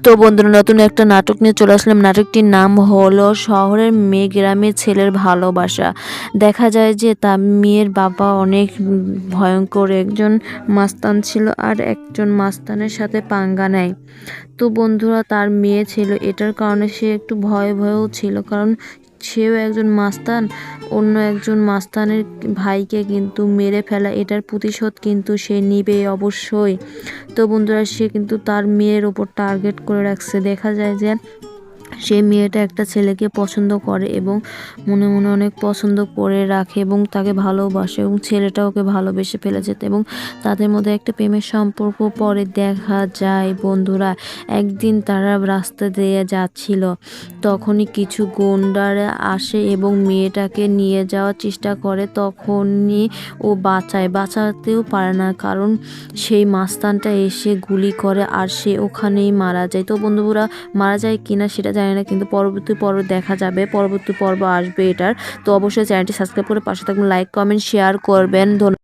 তো বন্ধুরা নতুন একটা নাটক নিয়ে চলে আসলাম। নাটকটির নাম হলো শহরের মেয়ে গ্রামের ছেলের ভালোবাসা। দেখা যায় যে তার মেয়ের বাবা অনেক ভয়ঙ্কর একজন মাস্তান ছিল, আর একজন মাস্তানের সাথে পাঙ্গা নেয়। তো বন্ধুরা তার মেয়ে ছিল, এটার কারণে সে একটু ভয়েও ছিল, কারণ সেও একজন মাস্তান। অন্য একজন মাস্তানের ভাইকে কিন্তু মেরে ফেলা, এটার প্রতিশোধ কিন্তু সে নিবে অবশ্যই। তো বন্ধুরা সে কিন্তু তার মেয়ের ওপর টার্গেট করে রাখছে। দেখা যায় যে সে মেয়েটা একটা ছেলেকে পছন্দ করে এবং মনে মনে অনেক পছন্দ করে রাখে এবং তাকে ভালোবাসে, এবং ছেলেটা ওকে ভালোবেসে ফেলেছে এবং তাদের মধ্যে একটা প্রেমের সম্পর্ক পরে দেখা যায়। বন্ধুরা একদিন তারা রাস্তা দিয়ে যাচ্ছিল, তখনই কিছু গুন্ডারা আসে এবং মেয়েটাকে নিয়ে যাওয়ার চেষ্টা করে। তখনই ও বাঁচাতেও পারে না, কারণ সেই মাস্তানটা এসে গুলি করে আর সে ওখানেই মারা যায়। তো বন্ধুরা মারা যায় কিনা সেটা জানি না, কিন্তু পরবর্তী পর্ব দেখা যাবে, পরবর্তী পর্ব আসবে এটার। তো অবশ্যই চ্যানেলটি সাবস্ক্রাইব করে পাশে থাকবেন, লাইক কমেন্ট শেয়ার করবেন। ধন্যবাদ।